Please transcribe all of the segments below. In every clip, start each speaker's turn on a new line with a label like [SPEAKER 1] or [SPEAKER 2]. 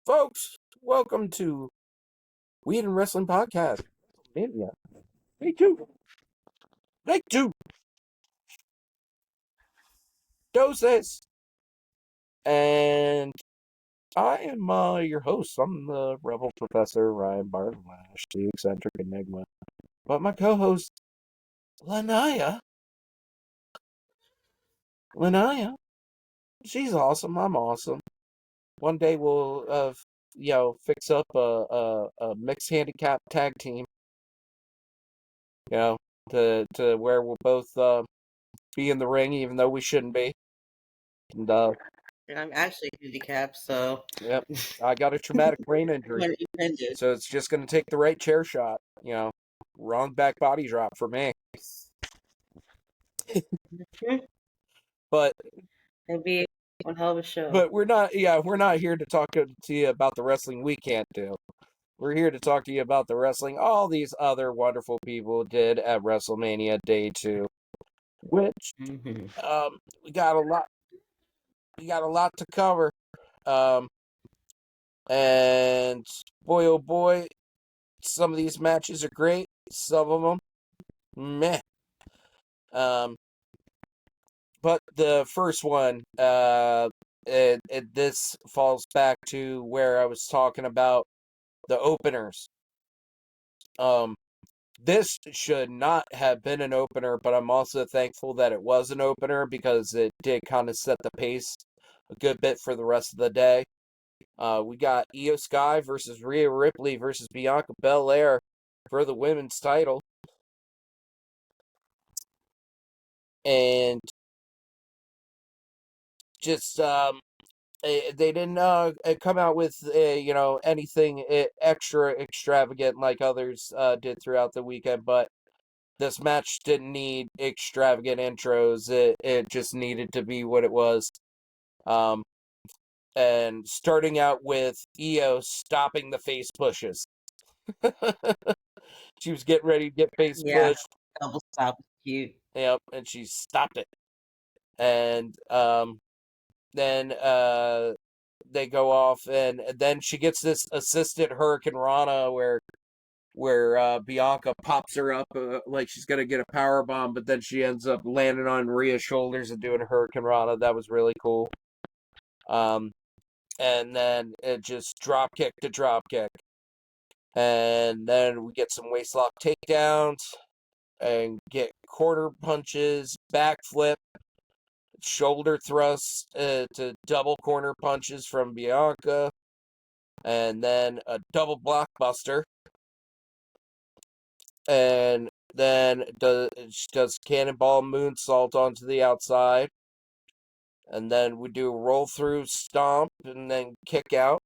[SPEAKER 1] Folks, welcome to Weed and Wrestling Podcast. Mania. Take two. Take two. Doses. And I am your host. I'm the Rebel Professor Ryan Bartlash, the eccentric Enigma. But my co-host, Laniya. Laniya. She's awesome. I'm awesome. One day we'll, fix up a mixed handicap tag team. To where we'll both be in the ring, even though we shouldn't be. And
[SPEAKER 2] And I'm actually handicapped, so
[SPEAKER 1] yep, I got a traumatic brain injury, so it's just gonna take the right chair shot. Wrong back body drop for me. But
[SPEAKER 2] it'll be one hell of a show.
[SPEAKER 1] but we're not here to talk to you about the wrestling we can't do. We're here to talk to you about the wrestling all these other wonderful people did at WrestleMania Day 2, which we got a lot to cover. And boy, oh boy, some of these matches are great. Some of them, meh. But the first one, this falls back to where I was talking about the openers. This should not have been an opener, but I'm also thankful that it was an opener because it did kind of set the pace a good bit for the rest of the day. We got Io Sky versus Rhea Ripley versus Bianca Belair for the women's title. And just they didn't come out with anything extra extravagant like others did throughout the weekend, but this match didn't need extravagant intros. It just needed to be what it was. And starting out with Io stopping the face pushes. She was getting ready to get face pushed.
[SPEAKER 2] Double stop is cute.
[SPEAKER 1] Yep, and she stopped it. And then they go off, and then she gets this assisted Hurricane Rana where Bianca pops her up like she's gonna get a power bomb, but then she ends up landing on Rhea's shoulders and doing a Hurricane Rana. That was really cool. And then it just drop kick to drop kick, and then we get some waistlock takedowns and get quarter punches, backflip, shoulder thrusts to double corner punches from Bianca, and then a double blockbuster. And then she does cannonball moonsault onto the outside. And then we do a roll through stomp and then kick out.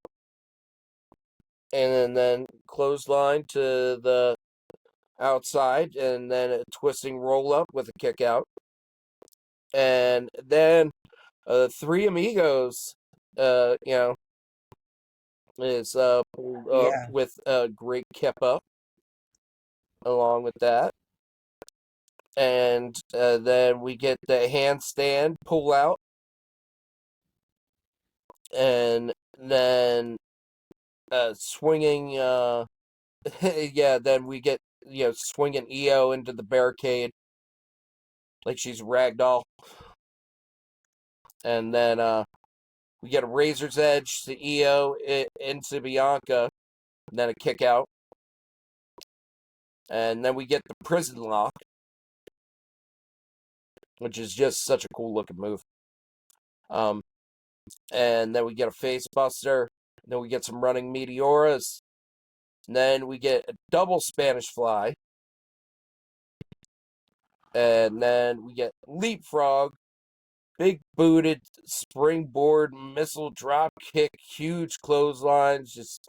[SPEAKER 1] And then clothesline to the outside. And then a twisting roll up with a kick out. And then Three Amigos, is pulled up with a great kip up along with that. And then we get the handstand pull out. And then swinging, then we get, swinging Io into the barricade like she's ragdoll. And then we get a razor's edge to Io into Bianca, and then a kick out. And then we get the prison lock, which is just such a cool looking move. And then we get a face buster. Then we get some running meteoras. And then we get a double Spanish fly. And then we get leapfrog, big booted springboard missile drop kick, huge clotheslines.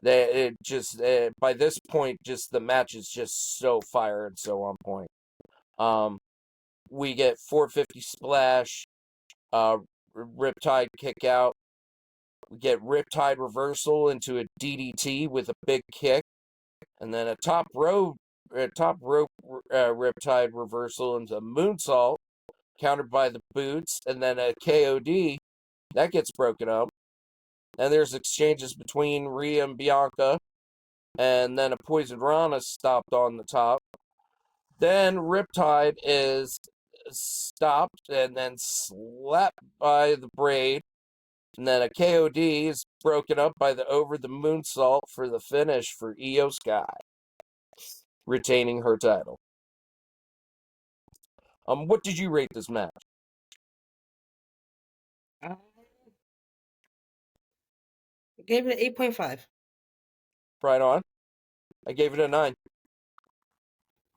[SPEAKER 1] By this point, just the match is just so fire and so on point. We get 450 splash, Riptide kick out. We get Riptide reversal into a DDT with a big kick, and then a top rope Riptide reversal into a moonsault, countered by the boots, and then a KOD that gets broken up. And there's exchanges between Rhea and Bianca, and then a Poison Rana stopped on the top. Then Riptide is stopped and then slapped by the Braid. And then a KOD is broken up by the over the moonsault for the finish for Io Sky, retaining her title. What did you rate this match?
[SPEAKER 2] I gave it 8.5.
[SPEAKER 1] Right on. I gave it a 9.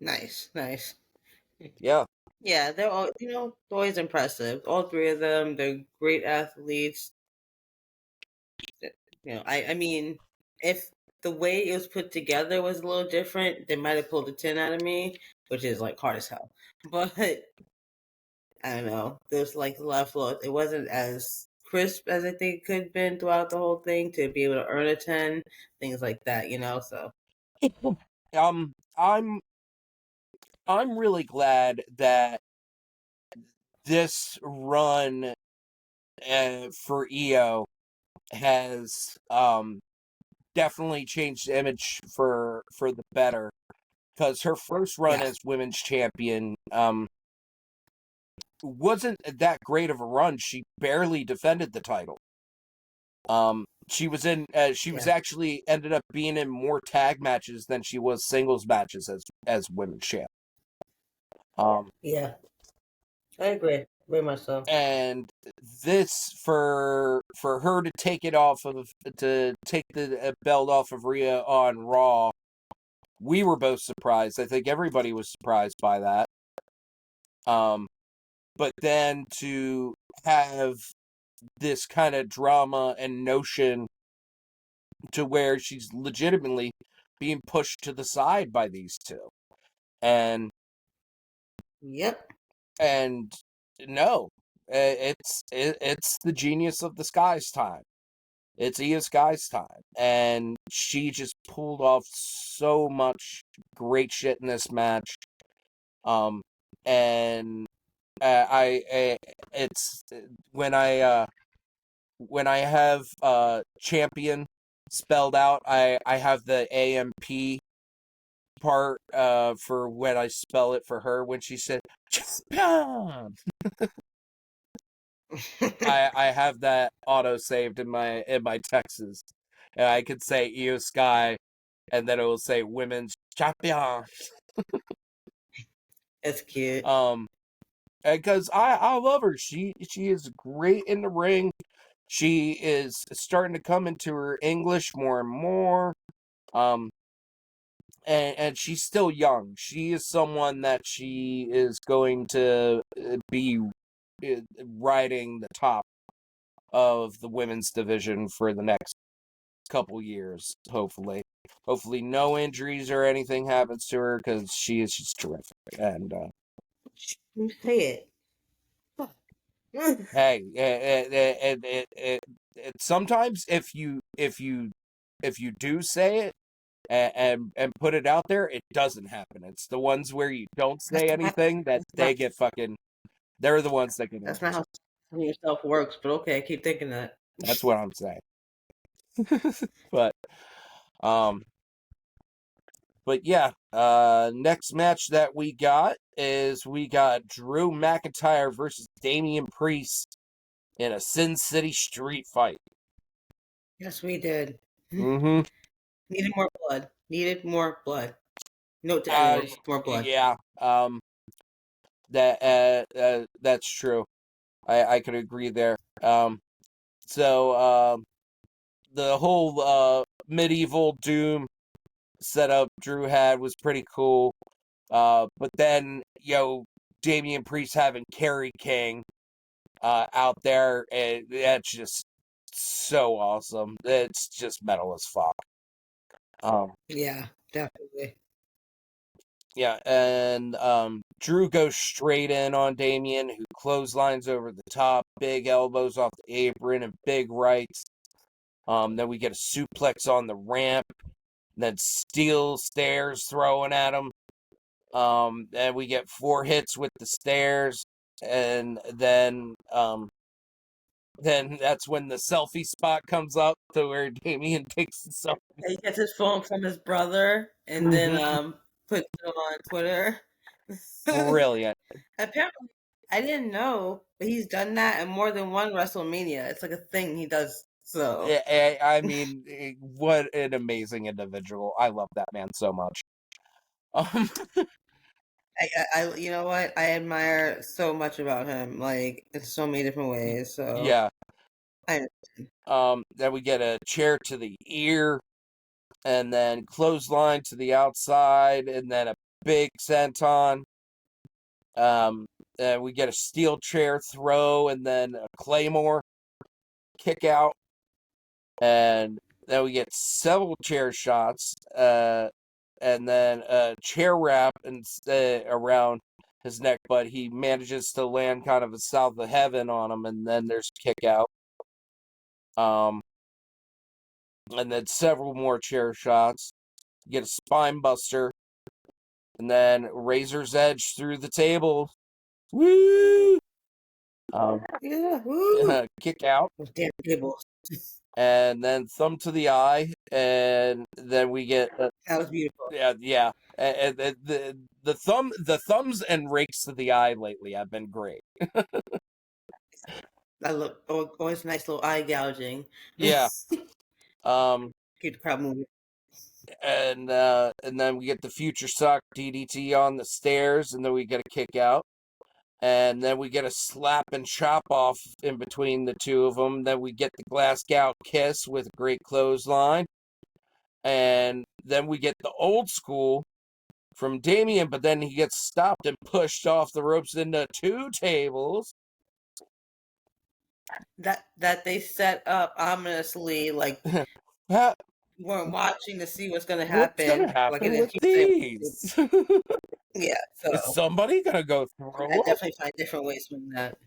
[SPEAKER 2] Nice, nice.
[SPEAKER 1] Yeah.
[SPEAKER 2] Yeah, they're all always impressive. All three of them, they're great athletes. I mean, if the way it was put together was a little different, they might have pulled a 10 out of me, which is like hard as hell. But I don't know. There's like a lot of flaws. It wasn't as crisp as I think it could have been throughout the whole thing to be able to earn a 10, things like that. So
[SPEAKER 1] Um, I'm really glad that this run for EO has definitely changed the image for the better, because her first run
[SPEAKER 2] yeah,
[SPEAKER 1] as women's champion wasn't that great of a run. She barely defended the title. She was
[SPEAKER 2] yeah,
[SPEAKER 1] actually ended up being in more tag matches than she was singles matches as women's champ.
[SPEAKER 2] yeah. I agree, very much so.
[SPEAKER 1] And this for her to take it off of to take the belt off of Rhea on Raw, we were both surprised. I think everybody was surprised by that. But then to have this kind of drama and notion to where she's legitimately being pushed to the side by these two, and
[SPEAKER 2] Yep.
[SPEAKER 1] and no, it's the genius of the Sky's time. It's Io Sky's time, and she just pulled off so much great shit in this match. And it's when I have champion spelled out, I have the AMP part for when I spell it for her when she said champion. I have that auto saved in my Texas, and I could say Io Sky, and then it will say women's champion.
[SPEAKER 2] That's cute.
[SPEAKER 1] Because I love her. She is great in the ring. She is starting to come into her English more and more. Um, and she's still young. She is someone that she is going to be riding the top of the women's division for the next couple years, hopefully. Hopefully no injuries or anything happens to her, because she is just terrific. And
[SPEAKER 2] Say it.
[SPEAKER 1] hey, sometimes if you do say it and put it out there, it doesn't happen. It's the ones where you don't
[SPEAKER 2] That's
[SPEAKER 1] say
[SPEAKER 2] not.
[SPEAKER 1] anything that
[SPEAKER 2] That's
[SPEAKER 1] they
[SPEAKER 2] not.
[SPEAKER 1] get fucking. They're the ones that get
[SPEAKER 2] That's not
[SPEAKER 1] injured.
[SPEAKER 2] how some of yourself works. But okay, I keep thinking that.
[SPEAKER 1] That's what I'm saying. But um, but yeah. Next match that we got Drew McIntyre versus Damian Priest in a Sin City street fight.
[SPEAKER 2] Yes, we did.
[SPEAKER 1] Mm-hmm.
[SPEAKER 2] Needed more blood. Needed more blood. Note to
[SPEAKER 1] Uh,
[SPEAKER 2] everyone: more blood.
[SPEAKER 1] yeah. That's true. I could agree there. So the whole medieval Doom setup Drew had was pretty cool. But then Damian Priest having Kerry King out there, and that's just so awesome. It's just metal as fuck.
[SPEAKER 2] Yeah, definitely.
[SPEAKER 1] Yeah, and Drew goes straight in on Damian, who clotheslines over the top, big elbows off the apron, and big rights. Then we get a suplex on the ramp, then steel stairs throwing at him. And we get 4 hits with the stairs, and then then that's when the selfie spot comes up to where Damien takes the selfie.
[SPEAKER 2] He gets his phone from his brother and then
[SPEAKER 1] Mhm.
[SPEAKER 2] puts it on Twitter.
[SPEAKER 1] Brilliant.
[SPEAKER 2] Apparently, I didn't know, but he's done that in more than one WrestleMania. It's like a thing he does. So
[SPEAKER 1] I mean, what an amazing individual. I love that man so much. Um,
[SPEAKER 2] you know what? I admire so much about him, like in so many different ways. So
[SPEAKER 1] yeah.
[SPEAKER 2] I
[SPEAKER 1] Then we get a chair to the ear, and then clothesline to the outside, and then a big senton. And we get a steel chair throw, and then a claymore kick out, and then we get several chair shots, and then a chair wrap and around his neck, but he manages to land kind of a south of heaven on him, and then there's a kick out. And then several more chair shots. You get a spine buster, and then razor's edge through the table. Woo!
[SPEAKER 2] yeah, woo!
[SPEAKER 1] Kick out,
[SPEAKER 2] Those damn tables.
[SPEAKER 1] and then thumb to the eye, and then we get
[SPEAKER 2] That was beautiful.
[SPEAKER 1] yeah. And the thumbs and rakes to the eye lately have been great.
[SPEAKER 2] I love always nice little eye gouging.
[SPEAKER 1] Yeah. Um.
[SPEAKER 2] Keep the crowd moving.
[SPEAKER 1] And then we get the future suck DDT on the stairs, and then we get a kick out. And then we get a slap and chop off in between the two of them. Then we get the glass gout kiss with a great clothesline. And then we get the old school from Damien, but then he gets stopped and pushed off the ropes into two tables.
[SPEAKER 2] That they set up ominously, like
[SPEAKER 1] What's
[SPEAKER 2] you weren't watching to see what's going to
[SPEAKER 1] going to
[SPEAKER 2] happen. Like
[SPEAKER 1] happen
[SPEAKER 2] it
[SPEAKER 1] with
[SPEAKER 2] keep saying,
[SPEAKER 1] these?
[SPEAKER 2] yeah.
[SPEAKER 1] Is
[SPEAKER 2] So
[SPEAKER 1] somebody going to go
[SPEAKER 2] I
[SPEAKER 1] through
[SPEAKER 2] definitely find different ways from that.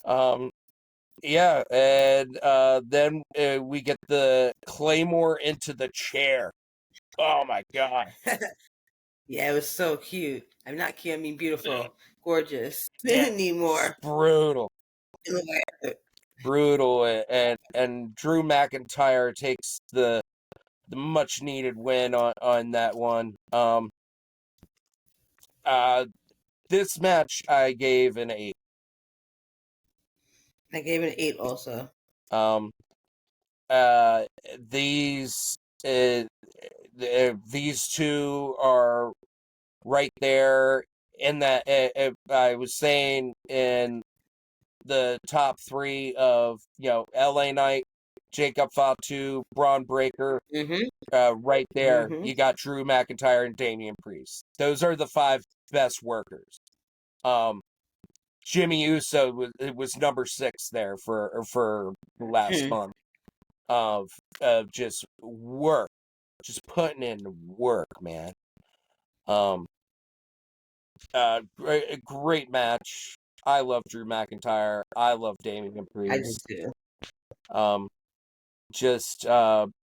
[SPEAKER 1] them? Yeah, and then we get the Claymore into the chair. Oh my god.
[SPEAKER 2] Yeah, it was so cute. I'm not cute. I mean beautiful, gorgeous.
[SPEAKER 1] Yeah,
[SPEAKER 2] Need more.
[SPEAKER 1] brutal. Brutal, and Drew McIntyre takes the much needed win on that one. Uh this match I gave an 8.
[SPEAKER 2] I gave it an 8 also.
[SPEAKER 1] Um uh these uh, these two are right there in that. I was saying in the top 3 of LA Knight, Jacob Fatu, Braun Breaker.
[SPEAKER 2] Mm-hmm.
[SPEAKER 1] Right there,
[SPEAKER 2] Mm-hmm.
[SPEAKER 1] you got Drew McIntyre and Damian Priest. Those are the 5 best workers. Um, Jimmy Uso was number 6 there for last month of just work, just putting in work, man. Great match. I love Drew McIntyre. I love Damian
[SPEAKER 2] I did
[SPEAKER 1] Priest.
[SPEAKER 2] too.
[SPEAKER 1] Just let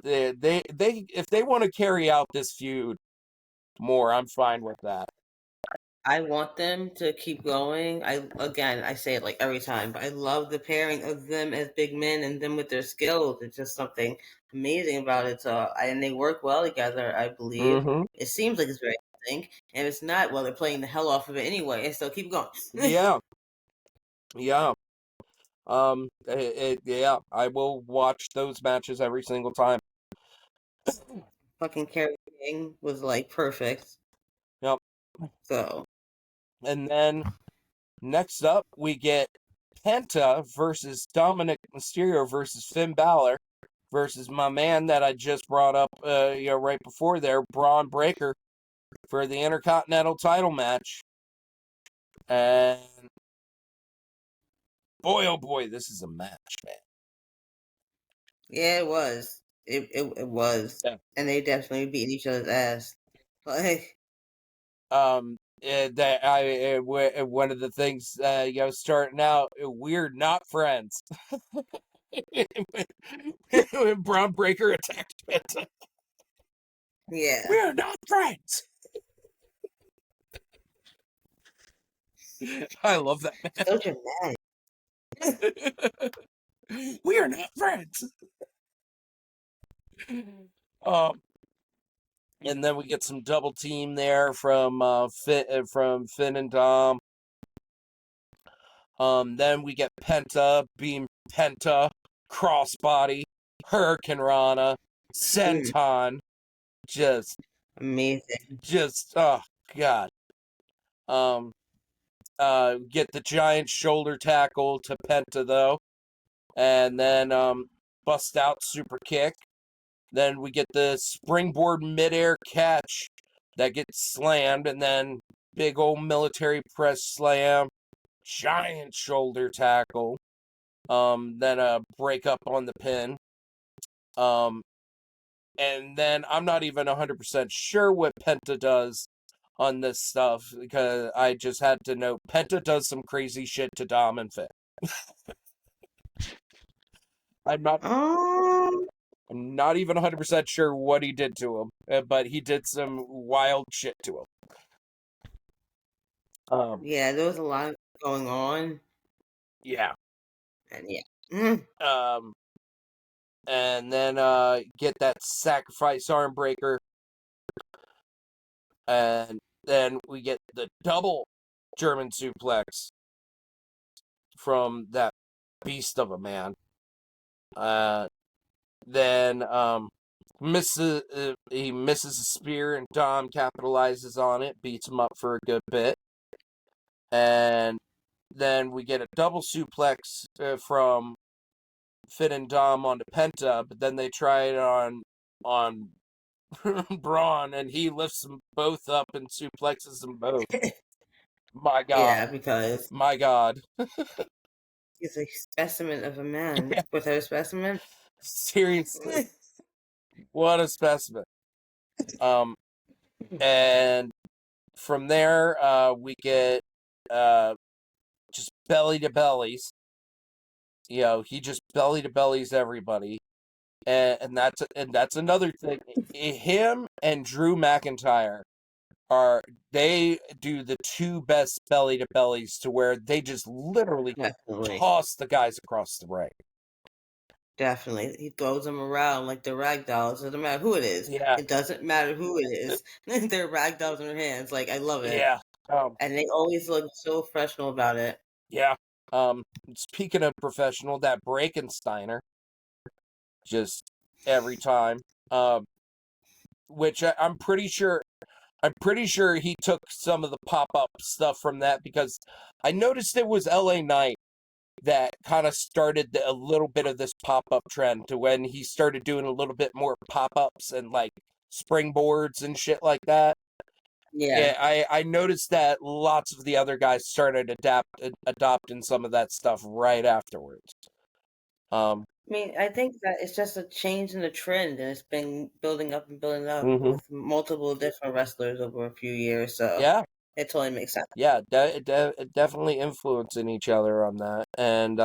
[SPEAKER 1] they if they want to carry out this feud more, I'm fine with that.
[SPEAKER 2] I want them to keep going. I say it like every time, but I love the pairing of them as big men and them with their skills. It's just something amazing about it. And they work well together. I believe
[SPEAKER 1] Mm-hmm.
[SPEAKER 2] it seems like it's very sync, and if it's not, well, they're playing the hell off of it anyway. So keep going.
[SPEAKER 1] Yeah, yeah. Yeah. I will watch those matches every single time.
[SPEAKER 2] Fucking Carrie King was like perfect.
[SPEAKER 1] Yep.
[SPEAKER 2] So
[SPEAKER 1] And then next up, we get Penta versus Dominic Mysterio versus Finn Balor versus my man that I just brought up, right before there, Braun Breaker, for the Intercontinental title match. And boy, oh boy, this is a match, man.
[SPEAKER 2] yeah, it was. It was,
[SPEAKER 1] Yeah.
[SPEAKER 2] and they definitely beating each other's ass. Like
[SPEAKER 1] One of the things, starting out, we're not friends. When Braun Breaker attacked Penta,
[SPEAKER 2] yeah.
[SPEAKER 1] we're not friends. I love that
[SPEAKER 2] So dramatic.
[SPEAKER 1] match. We are not friends. Um, and then we get some double team there from Finn and Dom. Then we get Penta being Penta, crossbody, Hurricane Rana,
[SPEAKER 2] Mm,
[SPEAKER 1] Senton, just
[SPEAKER 2] amazing.
[SPEAKER 1] oh god. Um, get the giant shoulder tackle to Penta though, and then bust out super kick. Then we get the springboard midair catch that gets slammed, and then big old military press slam, giant shoulder tackle. Then a break up on the pin. Um, and then I'm not even 100% sure what Penta does on this stuff because I just had to know Penta does some crazy shit to Dom and Finn. I'm not
[SPEAKER 2] Um,
[SPEAKER 1] I'm not even 100% sure what he did to him, but he did some wild shit to him.
[SPEAKER 2] yeah, there was a lot going on,
[SPEAKER 1] Yeah.
[SPEAKER 2] and yeah. Mm,
[SPEAKER 1] Um, and then get that sacrifice arm breaker, and then we get the double German suplex from that beast of a man. Uh, then he misses a spear, and Dom capitalizes on it, beats him up for a good bit, and then we get a double suplex from Finn and Dom onto Penta, but then they try it on Braun, and he lifts them both up and suplexes them both. My God,
[SPEAKER 2] yeah, because
[SPEAKER 1] my God,
[SPEAKER 2] he's a specimen of a man.
[SPEAKER 1] yeah,
[SPEAKER 2] Was that a specimen?
[SPEAKER 1] seriously, what a specimen. Um, and from there, we get uh just belly to bellies. You know, he just belly to bellies everybody, and that's another thing. Him and Drew McIntyre are they do the two best belly to bellies to where they just literally
[SPEAKER 2] Definitely.
[SPEAKER 1] toss the guys across the ring.
[SPEAKER 2] Definitely. He throws them around like the rag dolls. It doesn't matter who it is.
[SPEAKER 1] Yeah,
[SPEAKER 2] It doesn't matter who it is. They're rag dolls in their hands. Like, I love it.
[SPEAKER 1] yeah,
[SPEAKER 2] And they always look so professional about it.
[SPEAKER 1] yeah. Speaking of professional, that Brakensteiner just every time. Which I'm pretty sure he took some of the pop up stuff from that because I noticed it was LA Knight that kind of started a little bit of this pop up trend to when he started doing a little bit more pop ups and like springboards and shit like that.
[SPEAKER 2] Yeah.
[SPEAKER 1] Yeah, I noticed that lots of the other guys started adopting some of that stuff right afterwards. Um,
[SPEAKER 2] I mean, I think that it's just a change in the trend, and it's been building up
[SPEAKER 1] mhm.
[SPEAKER 2] with multiple different wrestlers over a few years. So
[SPEAKER 1] Yeah,
[SPEAKER 2] it totally makes sense.
[SPEAKER 1] yeah, definitely influencing each other on that, and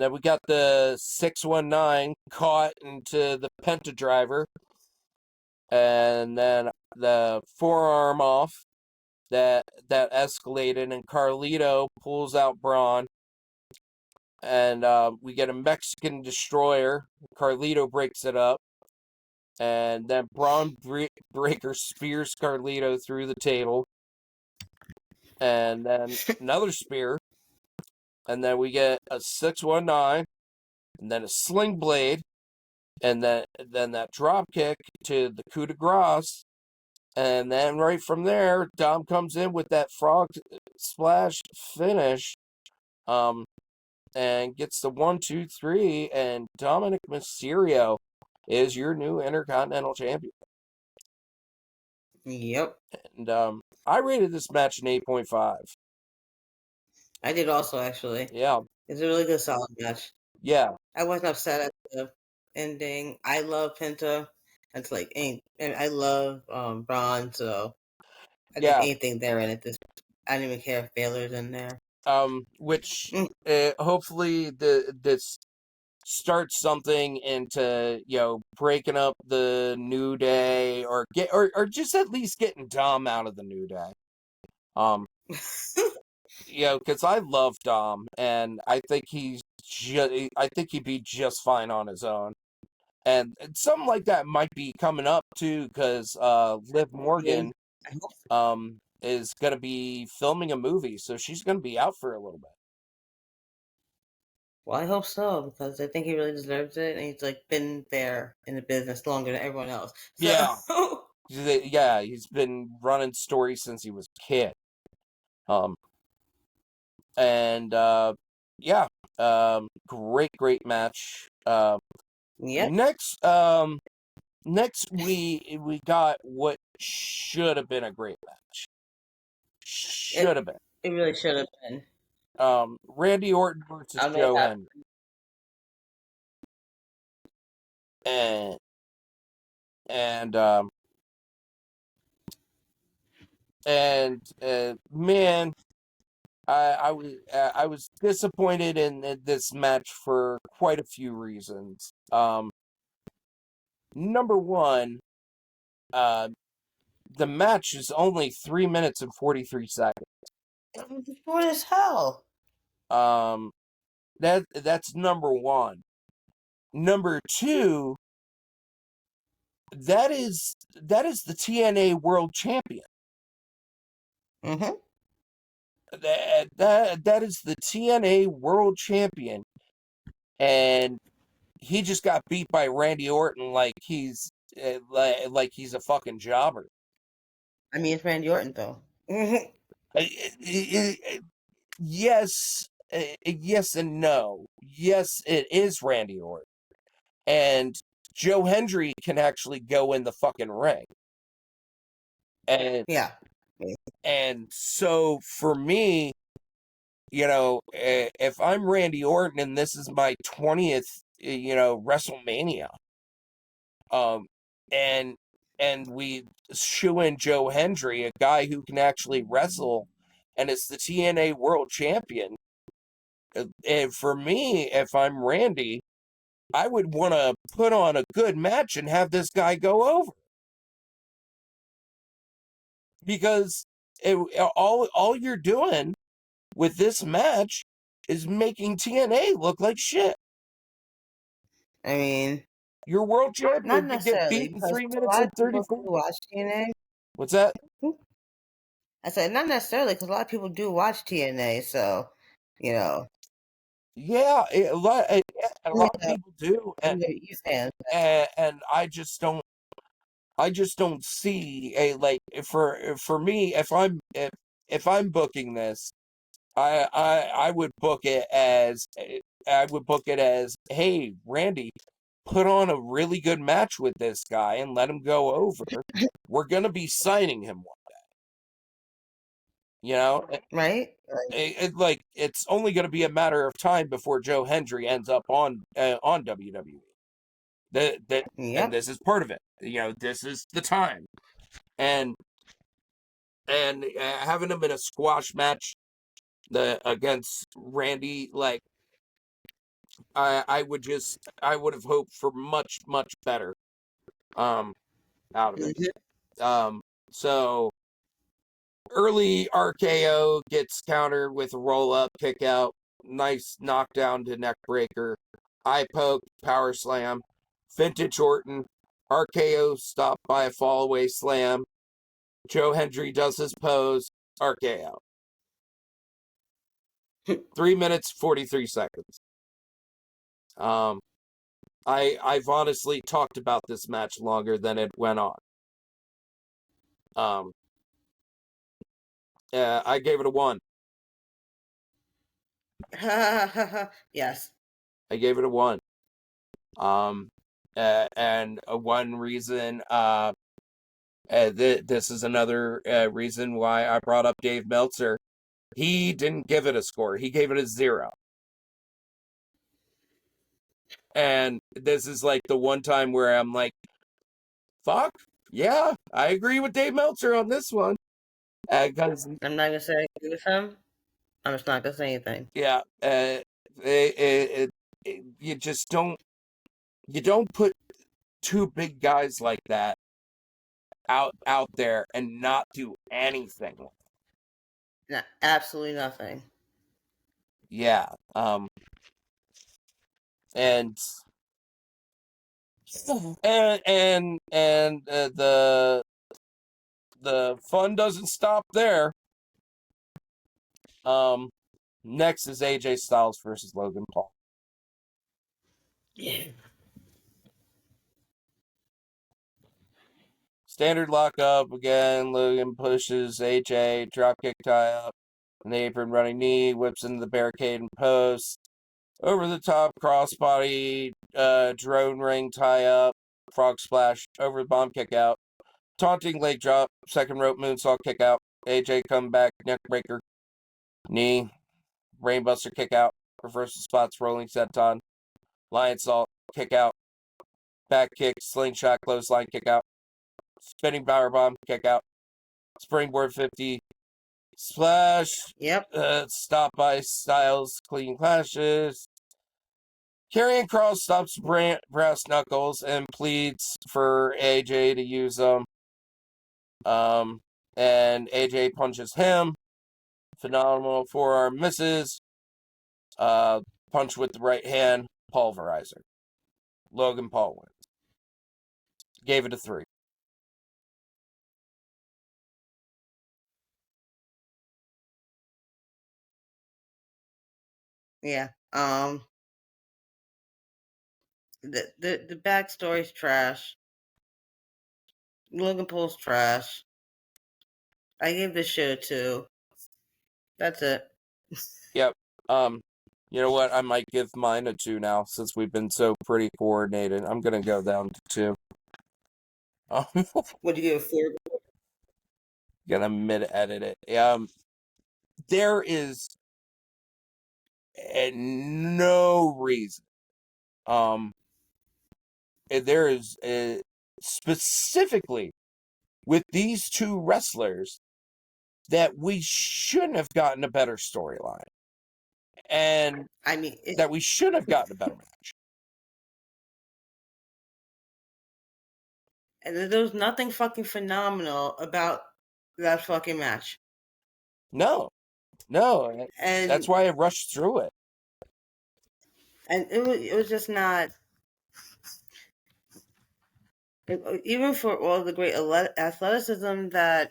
[SPEAKER 1] then we got the 619 caught into the Penta driver, and then the forearm off that escalated, and Carlito pulls out Braun, and we get a Mexican destroyer. Carlito breaks it up, and then Braun Breaker spears Carlito through the table, and then another spear, and then we get a 619, and then a sling blade, and then that drop kick to the coup de grace, and then right from there, Dom comes in with that frog splash finish, um, and gets the 1, 2, 3, and Dominic Mysterio is your new Intercontinental Champion.
[SPEAKER 2] Yep.
[SPEAKER 1] And I rated this match an 8.5.
[SPEAKER 2] I did also, actually.
[SPEAKER 1] Yeah,
[SPEAKER 2] It's a really good, solid match.
[SPEAKER 1] yeah,
[SPEAKER 2] I wasn't upset at the ending. I love Penta. It's like, and I love Braun, so I think
[SPEAKER 1] yeah.
[SPEAKER 2] anything there in it. I didn't even care if Baylor's in there.
[SPEAKER 1] Which
[SPEAKER 2] Mm,
[SPEAKER 1] hopefully this starts something into breaking up the New Day or just at least getting Dom out of the New Day. Um, because I love Dom, and I think I think he'd be just fine on his own. And something like that might be coming up too, because Liv
[SPEAKER 2] I mean,
[SPEAKER 1] Morgan
[SPEAKER 2] I hope.
[SPEAKER 1] is gonna be filming a movie, so she's gonna be out for a little bit.
[SPEAKER 2] Well, I hope so because I think he really deserves it, and he's like been there in the business longer than everyone else. So,
[SPEAKER 1] Yeah, yeah, he's been running stories since he was a kid. Um, and yeah, great match.
[SPEAKER 2] yep.
[SPEAKER 1] Next, next we got what should have been a great match.
[SPEAKER 2] It
[SPEAKER 1] Should have been.
[SPEAKER 2] it really should have been.
[SPEAKER 1] Randy Orton
[SPEAKER 2] I
[SPEAKER 1] versus
[SPEAKER 2] don't know what
[SPEAKER 1] Joe
[SPEAKER 2] happened.
[SPEAKER 1] Hendry, and and um man, I was disappointed in this match for quite a few reasons. Number one, uh, the match is only 3 minutes and 43 seconds.
[SPEAKER 2] It was short as hell.
[SPEAKER 1] Um, that's number one. Number two, that is the TNA World Champion.
[SPEAKER 2] Mm-hmm.
[SPEAKER 1] That is the TNA World Champion, and he just got beat by Randy Orton like he's a fucking jobber.
[SPEAKER 2] I mean, it's Randy Orton though. Mhm.
[SPEAKER 1] Yes, yes and no. Yes, it is Randy Orton, and Joe Hendry can actually go in the fucking ring, and
[SPEAKER 2] Yeah.
[SPEAKER 1] so for me, if I'm Randy Orton and this is my 20th, WrestleMania, um, and we shoe in Joe Hendry, a guy who can actually wrestle, and is the TNA World Champion. And for me, if I'm Randy, I would want to put on a good match and have this guy go over, because all you're doing with this match is making TNA look like shit.
[SPEAKER 2] I mean,
[SPEAKER 1] Your world
[SPEAKER 2] not
[SPEAKER 1] champion can get
[SPEAKER 2] necessarily
[SPEAKER 1] beat in
[SPEAKER 2] because
[SPEAKER 1] 3
[SPEAKER 2] a
[SPEAKER 1] minutes
[SPEAKER 2] lot
[SPEAKER 1] and
[SPEAKER 2] of people
[SPEAKER 1] 34.
[SPEAKER 2] do watch TNA.
[SPEAKER 1] What's that?
[SPEAKER 2] I said not necessarily because a lot of people do watch TNA. So, you know,
[SPEAKER 1] Yeah, a
[SPEAKER 2] you
[SPEAKER 1] lot of people do,
[SPEAKER 2] you fans.
[SPEAKER 1] and I just don't see a like for me, if I'm booking this, I would book it as hey, Randy, put on a really good match with this guy and let him go over. We're gonna be signing him one, you know.
[SPEAKER 2] Right? Like,
[SPEAKER 1] Like it's only gonna be a matter of time before Joe Hendry ends up on WWE. And
[SPEAKER 2] yep.
[SPEAKER 1] this is part of it. This is the time. And having him in a squash match against Randy, like I would have hoped for much better um out of it.
[SPEAKER 2] Mhm.
[SPEAKER 1] Um so early RKO gets countered with a roll up kick out, nice knockdown to neck breaker, eye poke, power slam, vintage Orton, RKO stopped by a fall away slam. Joe Hendry does his pose, RKO. 3 minutes 43 seconds. Um, I've honestly talked about this match longer than it went on. Um, I gave it a 1.
[SPEAKER 2] yes.
[SPEAKER 1] I gave it a 1. Um, and one reason, this is another reason why I brought up Dave Meltzer. He didn't give it a score. He gave it a 0. And this is like the one time where I'm like, fuck, yeah, I agree with Dave Meltzer on this one. Because
[SPEAKER 2] I'm not gonna say I agree with him. I'm just not gonna say anything.
[SPEAKER 1] yeah, you just don't put two big guys like that out there and not do anything.
[SPEAKER 2] No, absolutely nothing.
[SPEAKER 1] Yeah. And the fun doesn't stop there. Next is AJ Styles versus Logan Paul.
[SPEAKER 2] Yeah.
[SPEAKER 1] Standard lockup again. Logan pushes AJ, dropkick tie up, an apron running knee, whips into the barricade and post. Over the top crossbody, drone ring tie up, frog splash, over the bomb kick out. Taunting leg drop, second rope moonsault kick out. AJ come back, neck breaker, knee, brainbuster kick out, reversal spots, rolling senton, lion salt, kick out, back kick, slingshot, clothesline kick out, spinning power bomb kick out, springboard 50, splash,
[SPEAKER 2] Yep.
[SPEAKER 1] stop by Styles, clean clashes. Karrion Kross stops brass knuckles and pleads for AJ to use them. And AJ punches him. Phenomenal forearm misses. Punch with the right hand, pulverizer. Logan Paul wins. Gave it a 3.
[SPEAKER 2] Yeah. The backstory's trash. Logan Paul's trash. I gave this shit a 2. That's it.
[SPEAKER 1] Yep. You know what? I might give mine a 2 now since we've been so pretty coordinated. I'm gonna go down to 2.
[SPEAKER 2] What do you give it 4?
[SPEAKER 1] Gonna mid-edit it. There is no reason. There is specifically with these two wrestlers that we shouldn't have gotten a better storyline, and
[SPEAKER 2] I mean,
[SPEAKER 1] that we should have gotten a better match.
[SPEAKER 2] and there was nothing fucking phenomenal about that fucking match.
[SPEAKER 1] No,
[SPEAKER 2] And
[SPEAKER 1] that's why I rushed through it.
[SPEAKER 2] it was just not. Even for all the great athleticism that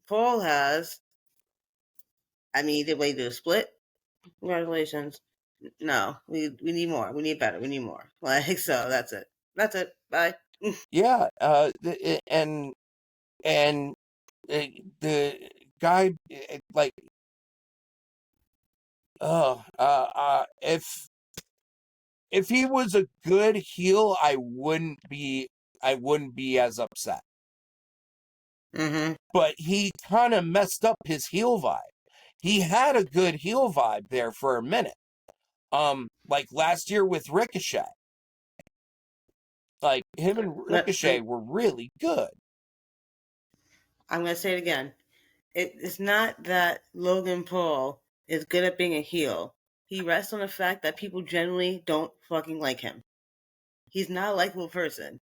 [SPEAKER 2] Paul has, I mean, the way to split. Congratulations. No, we need more. We need better. We need more. Like, so that's it. That's it. Bye.
[SPEAKER 1] Yeah, and the guy, like, if he was a good heel, I wouldn't be as upset.
[SPEAKER 2] Mm-hmm.
[SPEAKER 1] But he kind of messed up his heel vibe. He had a good heel vibe there for a minute. Like last year with Ricochet. Like him and Ricochet were really good.
[SPEAKER 2] I'm gonna say it again. It's not that Logan Paul is good at being a heel. He rests on the fact that people generally don't fucking like him. He's not a likable person.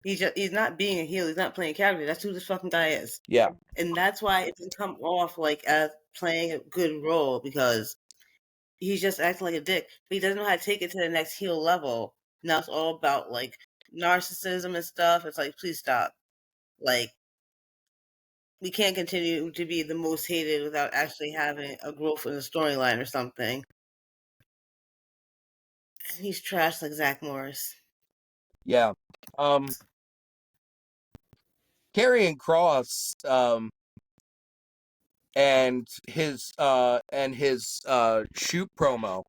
[SPEAKER 2] He's not being a heel. He's not playing a character. That's who this fucking guy is.
[SPEAKER 1] Yeah.
[SPEAKER 2] And that's why it doesn't come off like as playing a good role, because he's just acting like a dick. But he doesn't know how to take it to the next heel level. Now it's all about like narcissism and stuff. It's like, please stop. Like, we can't continue to be the most hated without actually having a growth in the storyline or something. He's trash like Zach Morris.
[SPEAKER 1] Yeah. Karrion Kross, and his shoot promo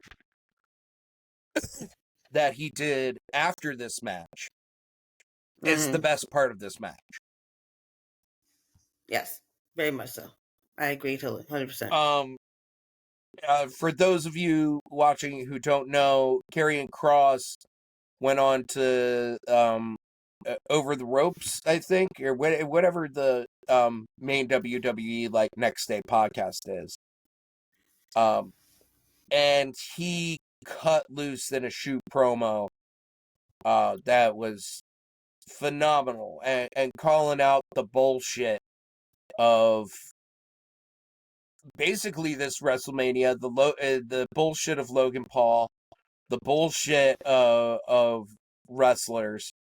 [SPEAKER 1] that he did after this match is the best part of this match.
[SPEAKER 2] Yes, very much so. I agree totally, 100%.
[SPEAKER 1] For those of you watching who don't know, Karrion Kross went on to Over the Ropes, I think, or whatever the main WWE like Next Day podcast is. And he cut loose in a shoot promo that was phenomenal, and calling out the bullshit of basically this WrestleMania, the bullshit of Logan Paul, the bullshit of wrestlers,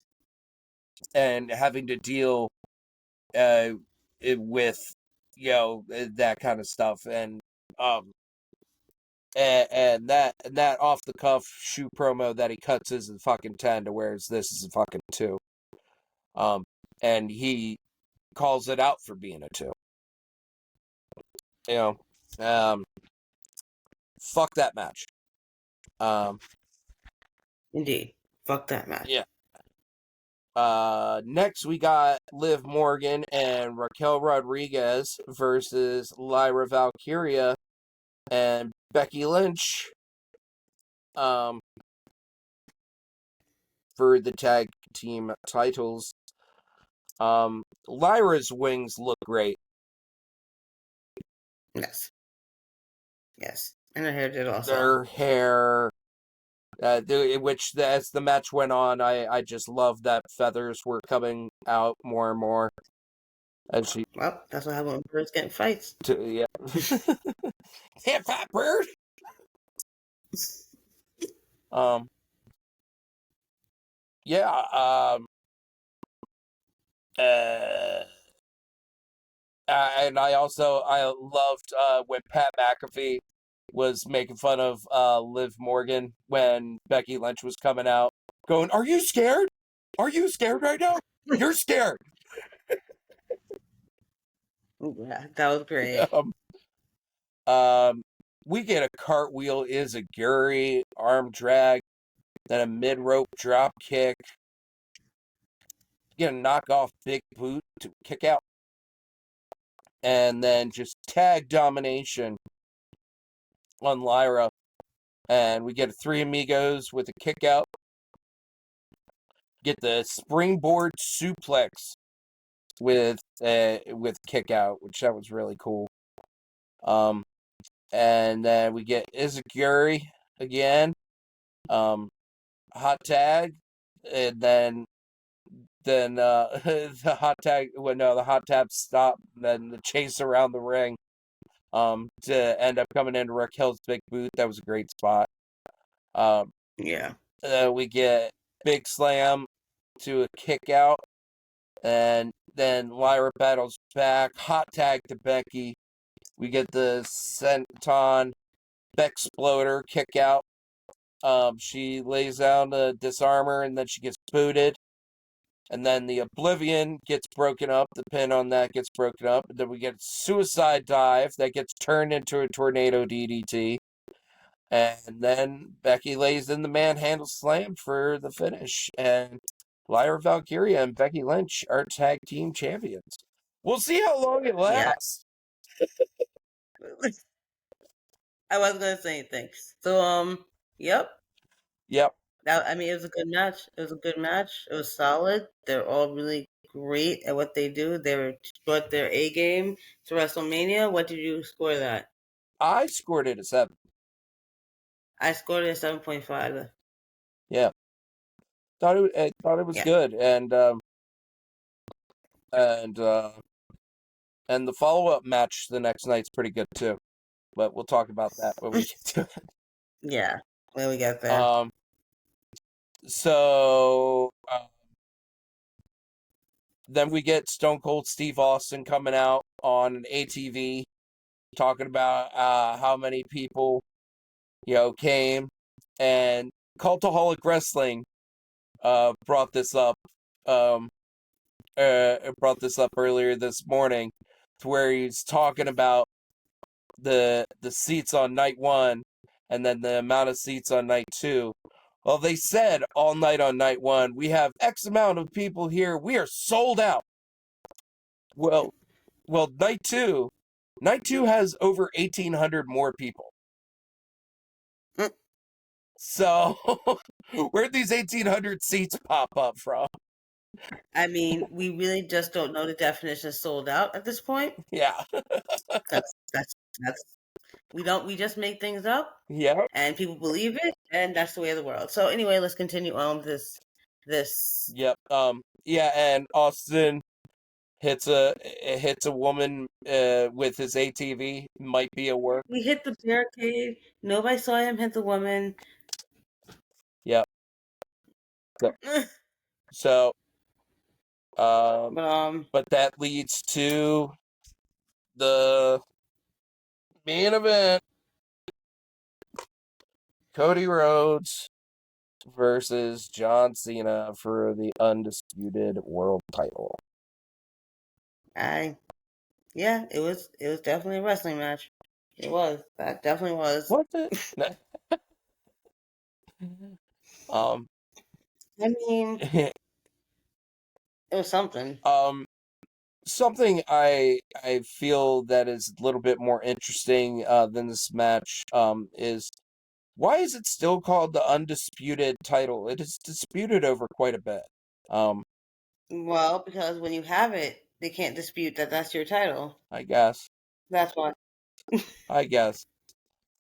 [SPEAKER 1] and having to deal with that kind of stuff, um and that off the cuff shoe promo that he cuts is a fucking 10 to whereas this is a fucking 2. And he calls it out for being a 2. You know, fuck that match.
[SPEAKER 2] Indeed. Fuck that match.
[SPEAKER 1] Yeah. Next we got Liv Morgan and Raquel Rodriguez versus Lyra Valkyria and Becky Lynch. For the tag team titles. Lyra's wings look great.
[SPEAKER 2] Yes. Yes. And her hair did also.
[SPEAKER 1] Their hair, which as the match went on, I just loved that feathers were coming out more and more. As she,
[SPEAKER 2] Well, that's what happens when birds get in fights.
[SPEAKER 1] yeah. Can't fight bird. Yeah. And I loved when Pat McAfee was making fun of Liv Morgan when Becky Lynch was coming out, going, "Are you scared? Are you scared right now? You're scared."
[SPEAKER 2] Yeah, that was great.
[SPEAKER 1] We get a cartwheel, Izaguri, arm drag, then a mid rope drop kick. You get a knockoff big boot to kick out, and then just tag domination on Lyra. And we get a Three Amigos with a kick out. Get the springboard suplex with kick out, which that was really cool. And then we get Izaguri again. Hot tag, and then the hot tag. Well, no, the hot tag stop. Then the chase around the ring. To end up coming into Raquel's big boot. That was a great spot.
[SPEAKER 2] Yeah.
[SPEAKER 1] We get big slam to a kick out, and then Lyra battles back. Hot tag to Becky. We get the senton Bexploder kick out. She lays down to disarm her, and then she gets booted. And then the Oblivion gets broken up. The pin on that gets broken up. And then we get Suicide Dive that gets turned into a Tornado DDT. And then Becky lays in the Manhandle Slam for the finish. And Lyra Valkyria and Becky Lynch are tag team champions. We'll see how long it lasts.
[SPEAKER 2] Yeah. I wasn't gonna say anything. So, yep.
[SPEAKER 1] Yep.
[SPEAKER 2] It was a good match. It was a good match. It was solid. They're all really great at what they do. They brought their A game to WrestleMania. What did you score that?
[SPEAKER 1] I scored it a 7.
[SPEAKER 2] I scored it a 7.5.
[SPEAKER 1] Yeah. I thought it was good, and the follow-up match the next night's pretty good too. But we'll talk about that when we get to it.
[SPEAKER 2] Yeah, when we get there.
[SPEAKER 1] So then we get Stone Cold Steve Austin coming out on an ATV, talking about how many people came, and Cultaholic Wrestling brought this up earlier this morning, to where he's talking about the seats on night 1 and then the amount of seats on night 2. Well, they said all night on night 1, we have X amount of people here. We are sold out. Well, night 2 has over 1,800 more people. So, where'd these 1,800 seats pop up from?
[SPEAKER 2] We really just don't know the definition of sold out at this point.
[SPEAKER 1] Yeah.
[SPEAKER 2] that's we just make things up.
[SPEAKER 1] Yeah.
[SPEAKER 2] And people believe it, and that's the way of the world. So anyway, let's continue on with this.
[SPEAKER 1] Yep. Yeah, and Austin hits a woman with his ATV. Might be a work.
[SPEAKER 2] He hit the barricade. Nobody saw him hit the woman.
[SPEAKER 1] Yep. So,
[SPEAKER 2] but
[SPEAKER 1] so um,
[SPEAKER 2] um,
[SPEAKER 1] but that leads to the main event: Cody Rhodes versus John Cena for the undisputed world title.
[SPEAKER 2] I yeah, it was definitely a wrestling match. It was. That definitely was.
[SPEAKER 1] What the? um,
[SPEAKER 2] I mean, it was something.
[SPEAKER 1] um, something I feel that is a little bit more interesting than this match is why is it still called the undisputed title? It is disputed over quite a bit. Um,
[SPEAKER 2] Well, because when you have it, they can't dispute that that's your title.
[SPEAKER 1] I guess.
[SPEAKER 2] That's why.
[SPEAKER 1] I guess.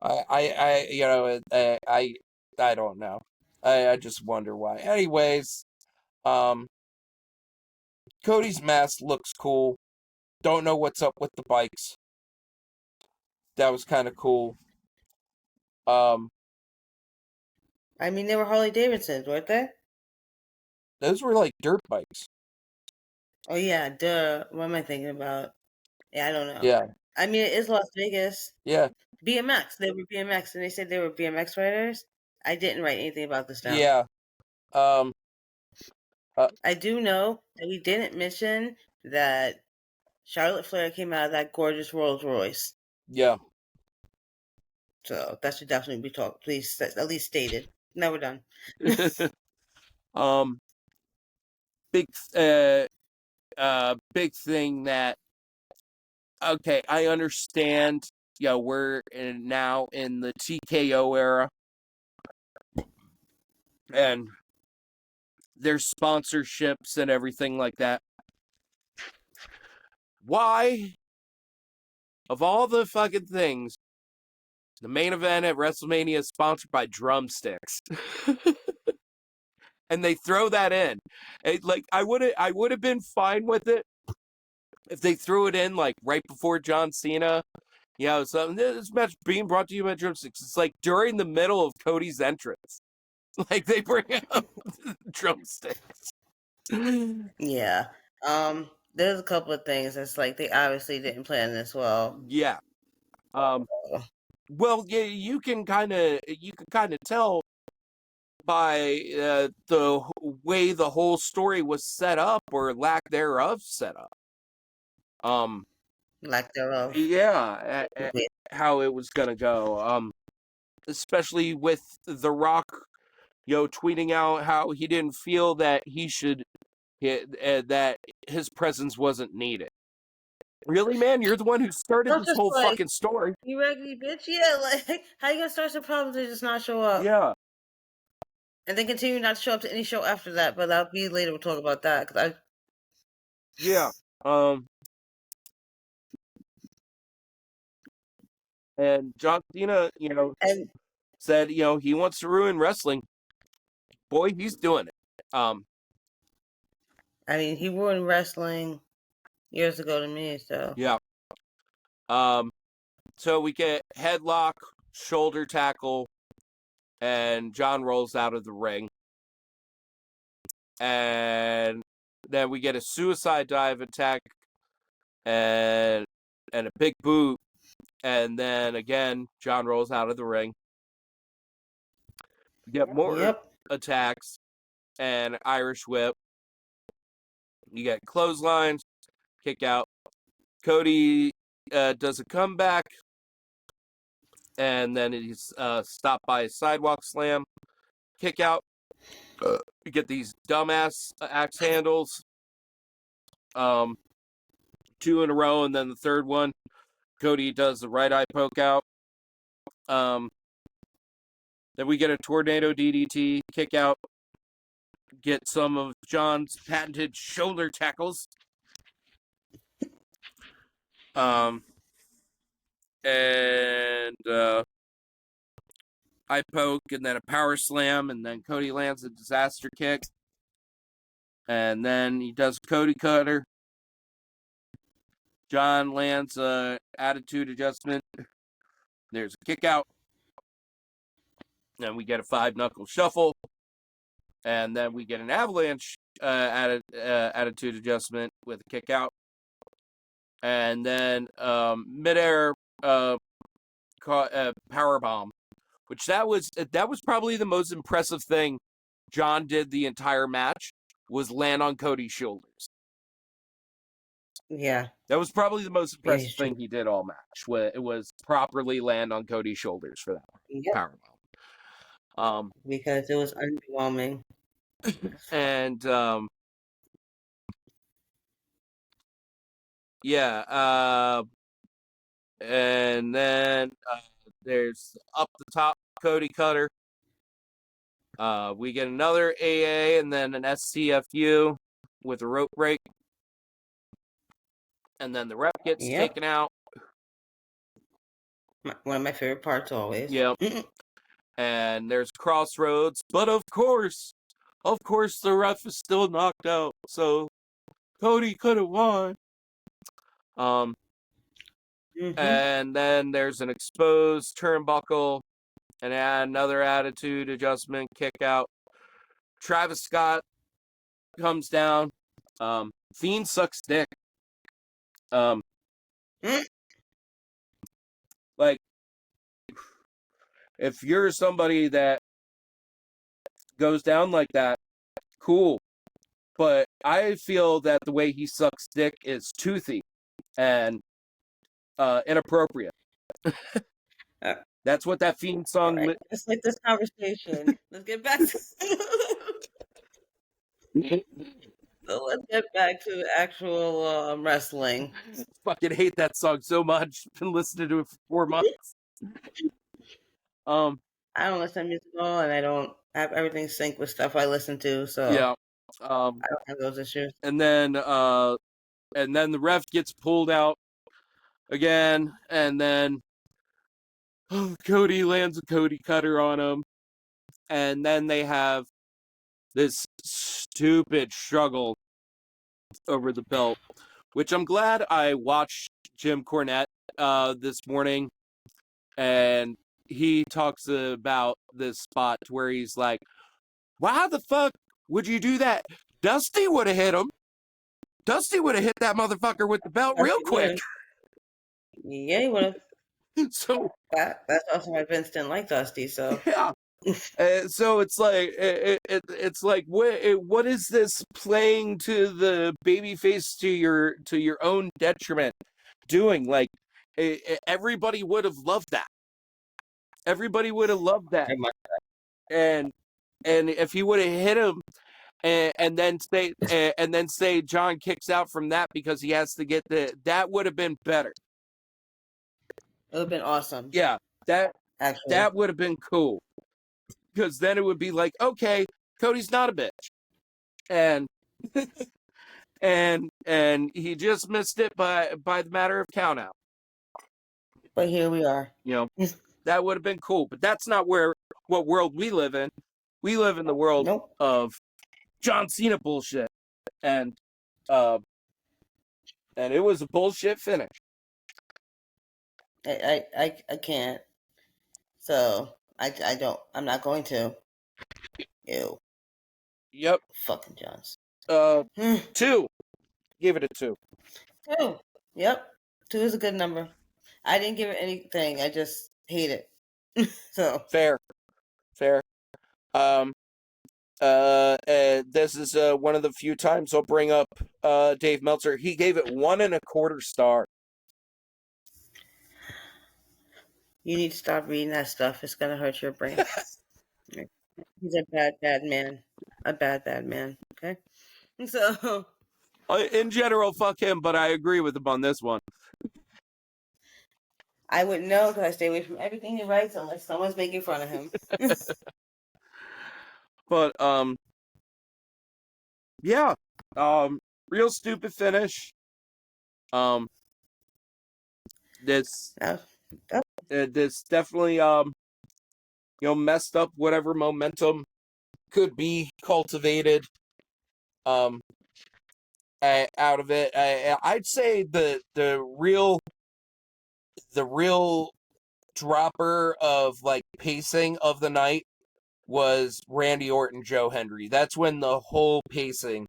[SPEAKER 1] You know, I don't know. I just wonder why. Anyways, um, Cody's mask looks cool. Don't know what's up with the bikes. That was kind of cool. Um,
[SPEAKER 2] I mean, they were Harley Davidsons, weren't they?
[SPEAKER 1] those were like dirt bikes.
[SPEAKER 2] Oh yeah, duh. What am I thinking about? Yeah, I don't know.
[SPEAKER 1] Yeah,
[SPEAKER 2] I mean, it is Las Vegas.
[SPEAKER 1] yeah,
[SPEAKER 2] BMX. They were BMX, and they said they were BMX riders. I didn't write anything about this down.
[SPEAKER 1] yeah. Um, uh,
[SPEAKER 2] I do know that we didn't mention that Charlotte Flair came out of that gorgeous Rolls Royce.
[SPEAKER 1] yeah.
[SPEAKER 2] So that should definitely be talked. Please, at least stated. Now we're done.
[SPEAKER 1] um, big, big thing that okay, I understand. Yeah, now in the TKO era, and there's sponsorships and everything like that. Why, of all the fucking things, the main event at WrestleMania is sponsored by drumsticks, and they throw that in? Like I would have been fine with it if they threw it in like right before John Cena. Yeah, so this match being brought to you by drumsticks. It's like during the middle of Cody's entrance. Like they bring up drumsticks.
[SPEAKER 2] Yeah. There's a couple of things that's like they obviously didn't plan this well.
[SPEAKER 1] Yeah. Um. Well, yeah, you can kind of tell by the way the whole story was set up or lack thereof set up. Um.
[SPEAKER 2] Lack thereof.
[SPEAKER 1] Yeah.
[SPEAKER 2] Yeah.
[SPEAKER 1] How it was gonna go. Especially with The Rock, tweeting out how he didn't feel that that his presence wasn't needed. Really, man? You're the one who started
[SPEAKER 2] I'm
[SPEAKER 1] this
[SPEAKER 2] just
[SPEAKER 1] whole
[SPEAKER 2] like,
[SPEAKER 1] fucking story.
[SPEAKER 2] you raggedy bitch. Yeah, like how you gonna start some problems and just not show up,
[SPEAKER 1] Yeah,
[SPEAKER 2] and then continue not to show up to any show after that? But that'll be later. We'll talk about that because
[SPEAKER 1] yeah. Um, and John Cena,
[SPEAKER 2] and
[SPEAKER 1] said, he wants to ruin wrestling. Boy, he's doing it.
[SPEAKER 2] I mean he ruined wrestling years ago to me. So
[SPEAKER 1] Yeah. Um, so we get headlock, shoulder tackle, and John rolls out of the ring. And then we get a suicide dive attack and a big boot. And then again, John rolls out of the ring. We get more
[SPEAKER 2] yep,
[SPEAKER 1] attacks and Irish whip. You get clotheslines, kick out. Cody does a comeback, and then he's stopped by a sidewalk slam, kick out. You get these dumbass axe handles, 2 in a row, and then the third one, Cody does the right eye poke out. Then we get a tornado DDT, kick out, get some of John's patented shoulder tackles. And eye poke, and then a power slam, and then Cody lands a disaster kick. And then he does Cody Cutter. John lands a attitude adjustment. There's a kick out. Then we get a 5-knuckle shuffle. And then we get an avalanche attitude adjustment with a kick out. And then midair power bomb, which that was probably the most impressive thing John did the entire match, was land on Cody's shoulders.
[SPEAKER 2] Yeah.
[SPEAKER 1] That was probably the most impressive
[SPEAKER 2] Yeah,
[SPEAKER 1] thing he did all match. It was properly land on Cody's shoulders for that one.
[SPEAKER 2] Yep.
[SPEAKER 1] Powerbomb.
[SPEAKER 2] Because it was underwhelming.
[SPEAKER 1] And yeah, and then there's up the top Cody Cutter. We get another AA and then an SCFU with a rope break. And then the rep gets taken out.
[SPEAKER 2] One of my favorite parts always.
[SPEAKER 1] Yep. And there's Crossroads. But of course, the ref is still knocked out. So Cody could have won. And then there's an exposed turnbuckle and another attitude adjustment kick out. Travis Scott comes down. Fiend sucks dick. Like, if you're somebody that goes down like that, cool. But I feel that the way he sucks dick is toothy and inappropriate. That's what that Fiend song...
[SPEAKER 2] Right. Let's like this conversation. Let's get back to... So let's get back to actual wrestling.
[SPEAKER 1] Fucking hate that song so much. Been listening to it for 4 months.
[SPEAKER 2] I don't listen to music at all, and I don't have everything synced with stuff I listen to, so
[SPEAKER 1] yeah.
[SPEAKER 2] I don't have those issues.
[SPEAKER 1] And then the ref gets pulled out again, and then Cody lands a Cody Cutter on him, and then they have this stupid struggle over the belt, which I'm glad I watched Jim Cornette this morning, and he talks about this spot where he's like, why the fuck would you do that? Dusty would have hit him. Dusty would have hit that motherfucker with the belt real quick.
[SPEAKER 2] Yeah, he would have.
[SPEAKER 1] So
[SPEAKER 2] that's also why Vince didn't like Dusty. So
[SPEAKER 1] yeah. So it's like it's like what is this playing to the babyface to your own detriment doing? Like everybody would have loved that. Everybody would have loved that. And if he would have hit him and then say John kicks out from that because he has to get that would have been better.
[SPEAKER 2] It would have been awesome.
[SPEAKER 1] Yeah, that would have been cool. Because then it would be like, okay, Cody's not a bitch. And and he just missed it by the matter of count out.
[SPEAKER 2] But here we are.
[SPEAKER 1] You know, that would have been cool. But that's not what world we live in. We live in the world of John Cena bullshit. And it was a bullshit finish.
[SPEAKER 2] I can't. So I'm not going to. Ew.
[SPEAKER 1] Yep.
[SPEAKER 2] Fucking Johns.
[SPEAKER 1] 2. Gave it a 2.
[SPEAKER 2] 2. Yep. 2 is a good number. I didn't give it anything. I just hate it. So
[SPEAKER 1] fair. This is one of the few times I'll bring up Dave Meltzer. He gave it 1 1/4 star.
[SPEAKER 2] You need to stop reading that stuff. It's gonna hurt your brain. He's a bad man. A bad man. Okay. So
[SPEAKER 1] in general, fuck him, but I agree with him on this one.
[SPEAKER 2] I wouldn't know because I stay away from everything he writes unless someone's making fun of him.
[SPEAKER 1] But yeah, real stupid finish. This definitely messed up whatever momentum could be cultivated out of it. I'd say the real dropper of like pacing of the night was Randy Orton, Joe Hendry. That's when the whole pacing.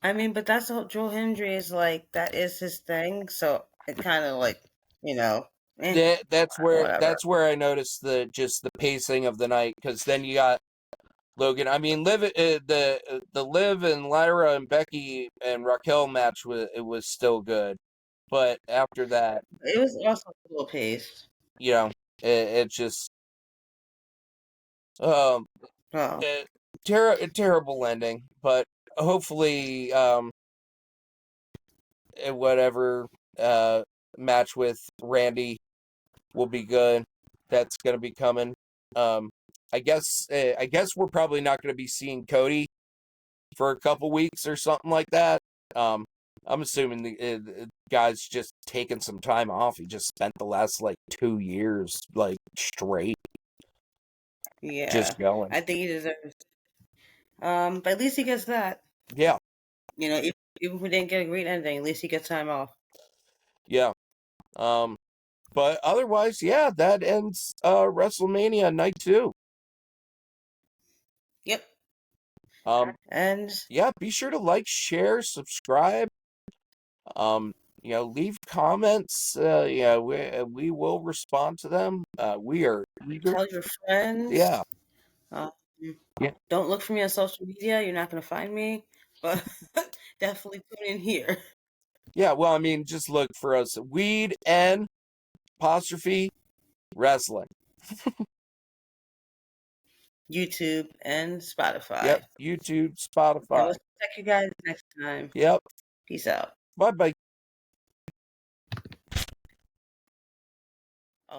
[SPEAKER 2] I mean, but that's what Joe Hendry is like. That is his thing. So it kind of like, you know, eh, whatever.
[SPEAKER 1] That's where I noticed the pacing of the night, because then you got Logan. I mean, the Liv and Lyra and Becky and Raquel match was still good, but after that,
[SPEAKER 2] It was also slow paced.
[SPEAKER 1] you know, it just um
[SPEAKER 2] Oh,
[SPEAKER 1] terrible ending. But hopefully, whatever match with Randy will be good. That's gonna be coming. Um, I guess we're probably not gonna be seeing Cody for a couple weeks or something like that. Um, I'm assuming the guy's just taking some time off. He just spent the last like 2 years like straight
[SPEAKER 2] yeah.
[SPEAKER 1] just going.
[SPEAKER 2] I think he deserves. But at least he gets that.
[SPEAKER 1] Yeah,
[SPEAKER 2] You know, even if we didn't get a great ending, at least he gets time off.
[SPEAKER 1] yeah. Um, but otherwise, yeah, that ends WrestleMania night 2.
[SPEAKER 2] Yep.
[SPEAKER 1] Um,
[SPEAKER 2] And
[SPEAKER 1] yeah, be sure to like, share, subscribe. Um, leave comments. We will respond to them. We are eager.
[SPEAKER 2] tell your friends.
[SPEAKER 1] Yeah,
[SPEAKER 2] Um,
[SPEAKER 1] yeah,
[SPEAKER 2] don't look for me on social media. You're not going to find me. But definitely tune in here.
[SPEAKER 1] yeah. Well, I mean, just look for us. Weed and apostrophe wrestling.
[SPEAKER 2] YouTube and
[SPEAKER 1] Yep.
[SPEAKER 2] Spotify.
[SPEAKER 1] YouTube,
[SPEAKER 2] And
[SPEAKER 1] Spotify.
[SPEAKER 2] we'll check you guys next time.
[SPEAKER 1] Yep.
[SPEAKER 2] Peace out.
[SPEAKER 1] Bye bye.